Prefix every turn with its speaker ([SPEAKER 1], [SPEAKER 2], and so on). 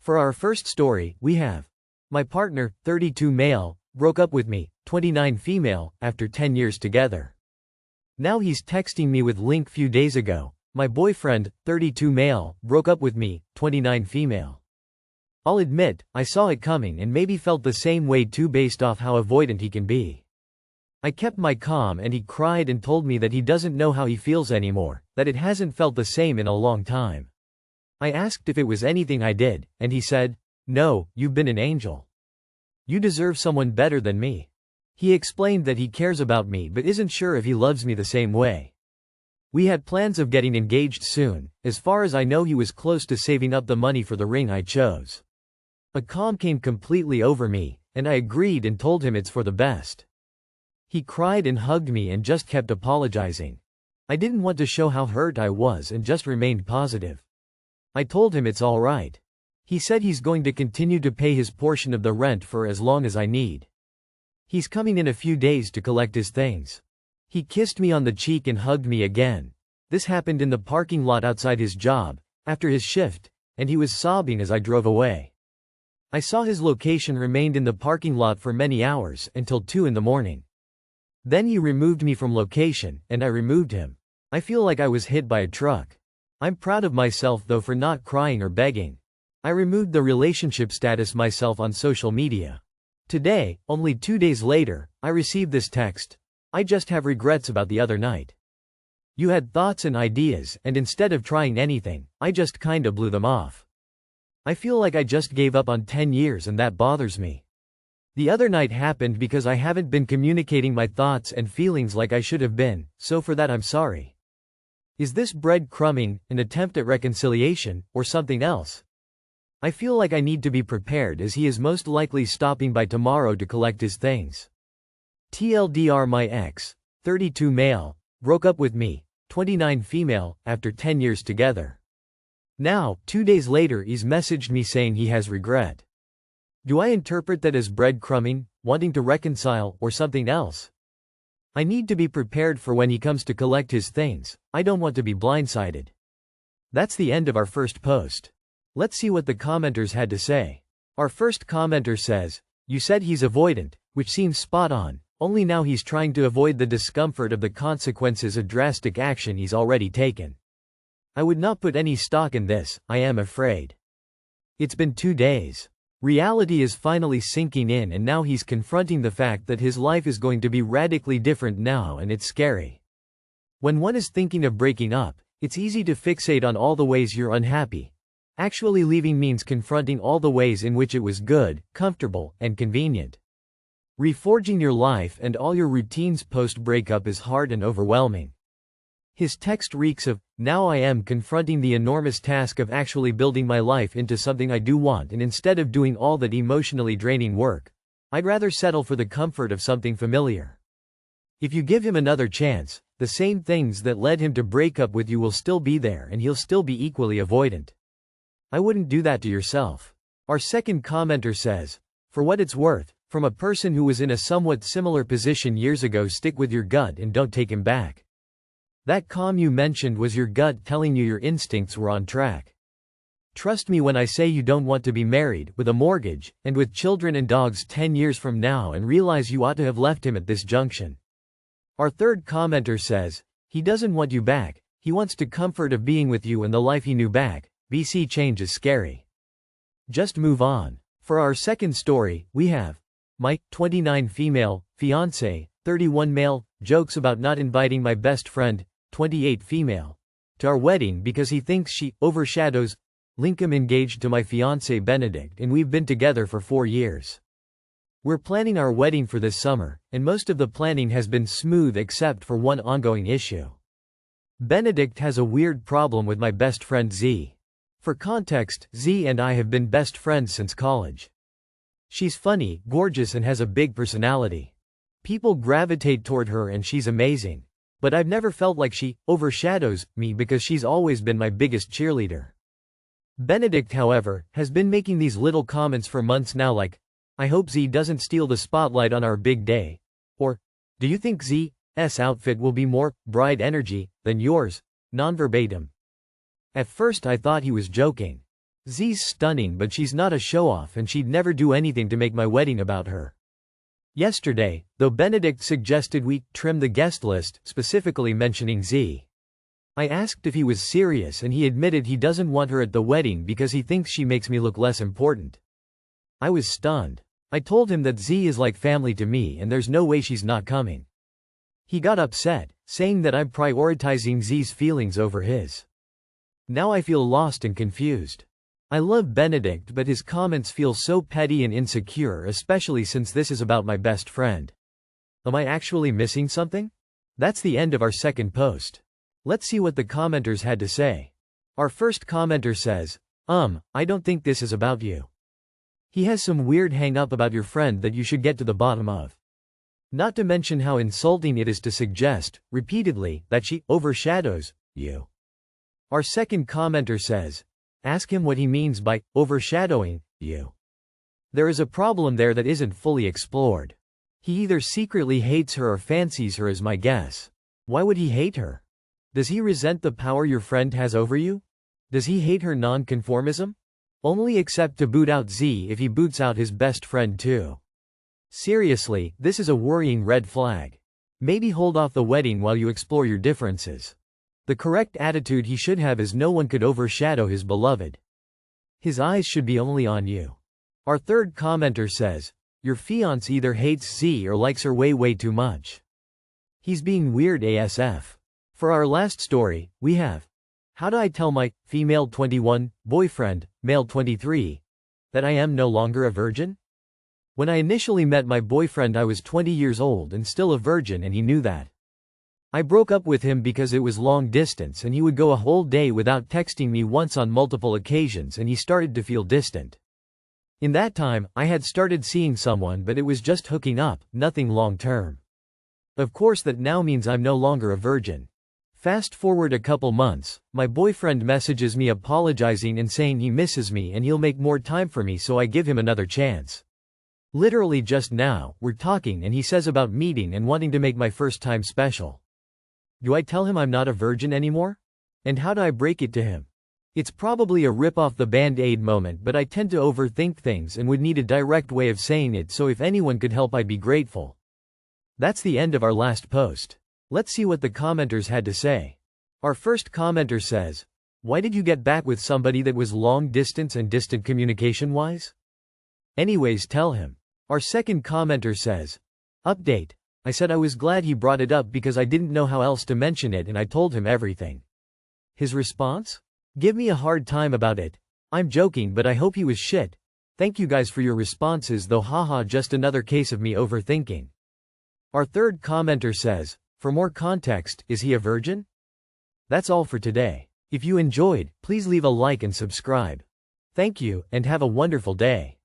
[SPEAKER 1] For our first story, we have my partner, 32 male, broke up with me, 29 female, after 10 years together. Now he's texting me with link few days ago. My boyfriend, 32 male, broke up with me, 29 female. I'll admit, I saw it coming and maybe felt the same way too based off how avoidant he can be. I kept my calm and he cried and told me that he doesn't know how he feels anymore, that it hasn't felt the same in a long time. I asked if it was anything I did, and he said, "No, you've been an angel. You deserve someone better than me." He explained that he cares about me but isn't sure if he loves me the same way. We had plans of getting engaged soon. As far as I know, he was close to saving up the money for the ring I chose. A calm came completely over me, and I agreed and told him it's for the best. He cried and hugged me and just kept apologizing. I didn't want to show how hurt I was and just remained positive. I told him it's all right. He said he's going to continue to pay his portion of the rent for as long as I need. He's coming in a few days to collect his things. He kissed me on the cheek and hugged me again. This happened in the parking lot outside his job, after his shift, and he was sobbing as I drove away. I saw his location remained in the parking lot for many hours, until 2 in the morning. Then he removed me from location, and I removed him. I feel like I was hit by a truck. I'm proud of myself though for not crying or begging. I removed the relationship status myself on social media. Today, only 2 days later, I received this text. I just have regrets about the other night. You had thoughts and ideas, and instead of trying anything, I just kinda blew them off. I feel like I just gave up on 10 years and that bothers me. The other night happened because I haven't been communicating my thoughts and feelings like I should have been, so for that I'm sorry. Is this bread-crumbing, an attempt at reconciliation, or something else? I feel like I need to be prepared as he is most likely stopping by tomorrow to collect his things. TLDR, my ex, 32 male, broke up with me, 29 female, after 10 years together. Now, 2 days later he's messaged me saying he has regret. Do I interpret that as breadcrumbing, wanting to reconcile, or something else? I need to be prepared for when he comes to collect his things. I don't want to be blindsided. That's the end of our first post. Let's see what the commenters had to say. Our first commenter says, "You said he's avoidant," which seems spot on. Only now he's trying to avoid the discomfort of the consequences of drastic action he's already taken. I would not put any stock in this, I am afraid. It's been 2 days. Reality is finally sinking in and now he's confronting the fact that his life is going to be radically different now and it's scary. When one is thinking of breaking up, it's easy to fixate on all the ways you're unhappy. Actually leaving means confronting all the ways in which it was good, comfortable, and convenient. Reforging your life and all your routines post-breakup is hard and overwhelming. His text reeks of, "Now I am confronting the enormous task of actually building my life into something I do want, and instead of doing all that emotionally draining work, I'd rather settle for the comfort of something familiar." If you give him another chance, the same things that led him to break up with you will still be there and he'll still be equally avoidant. I wouldn't do that to yourself. Our second commenter says, "For what it's worth, from a person who was in a somewhat similar position years ago, stick with your gut and don't take him back. That calm you mentioned was your gut telling you your instincts were on track. Trust me when I say you don't want to be married, with a mortgage, and with children and dogs 10 years from now and realize you ought to have left him at this junction." Our third commenter says, "He doesn't want you back, he wants the comfort of being with you and the life he knew back. BC change is scary. Just move on." For our second story, we have my 29 female, fiancé, 31 male, jokes about not inviting my best friend, 28 female, to our wedding because he thinks she overshadows. Link, I'm engaged to my fiancé Benedict and we've been together for 4 years. We're planning our wedding for this summer, and most of the planning has been smooth except for one ongoing issue. Benedict has a weird problem with my best friend Z. For context, Z and I have been best friends since college. She's funny, gorgeous, and has a big personality. People gravitate toward her and she's amazing. But I've never felt like she overshadows me because she's always been my biggest cheerleader. Benedict, however, has been making these little comments for months now like, "I hope Z doesn't steal the spotlight on our big day," or, "Do you think Z's outfit will be more bride energy than yours?" Non-verbatim. At first I thought he was joking. Z's stunning, but she's not a show-off and she'd never do anything to make my wedding about her. Yesterday, though, Benedict suggested we trim the guest list, specifically mentioning Z. I asked if he was serious and he admitted he doesn't want her at the wedding because he thinks she makes me look less important. I was stunned. I told him that Z is like family to me and there's no way she's not coming. He got upset, saying that I'm prioritizing Z's feelings over his. Now I feel lost and confused. I love Benedict, but his comments feel so petty and insecure, especially since this is about my best friend. Am I actually missing something? That's the end of our second post. Let's see what the commenters had to say. Our first commenter says, I don't think this is about you. He has some weird hang-up about your friend that you should get to the bottom of. Not to mention how insulting it is to suggest, repeatedly, that she overshadows you. Our second commenter says, ask him what he means by overshadowing you. There is a problem there that isn't fully explored. He either secretly hates her or fancies her, is my guess. Why would he hate her? Does he resent the power your friend has over you? Does he hate her non-conformism? Only accept to boot out Z if he boots out his best friend too. Seriously, this is a worrying red flag. Maybe hold off the wedding while you explore your differences. The correct attitude he should have is no one could overshadow his beloved. His eyes should be only on you. Our third commenter says, your fiancé either hates Z or likes her way too much. He's being weird ASF. For our last story, we have, how do I tell my female 21 boyfriend, male 23, that I am no longer a virgin? When I initially met my boyfriend, I was 20 years old and still a virgin, and he knew that. I broke up with him because it was long distance and he would go a whole day without texting me once on multiple occasions, and he started to feel distant. In that time, I had started seeing someone, but it was just hooking up, nothing long term. Of course that now means I'm no longer a virgin. Fast forward a couple months, my boyfriend messages me apologizing and saying he misses me and he'll make more time for me, so I give him another chance. Literally just now, we're talking and he says about meeting and wanting to make my first time special. Do I tell him I'm not a virgin anymore? And how do I break it to him? It's probably a rip off the Band-Aid moment, but I tend to overthink things and would need a direct way of saying it, so if anyone could help I'd be grateful. That's the end of our last post. Let's see what the commenters had to say. Our first commenter says, why did you get back with somebody that was long distance and distant communication-wise? Anyways, tell him. Our second commenter says, update. I said I was glad he brought it up because I didn't know how else to mention it and I told him everything. His response? Give me a hard time about it. I'm joking, but I hope he was shit. Thank you guys for your responses though, haha, just another case of me overthinking. Our third commenter says, for more context, is he a virgin? That's all for today. If you enjoyed, please leave a like and subscribe. Thank you, and have a wonderful day.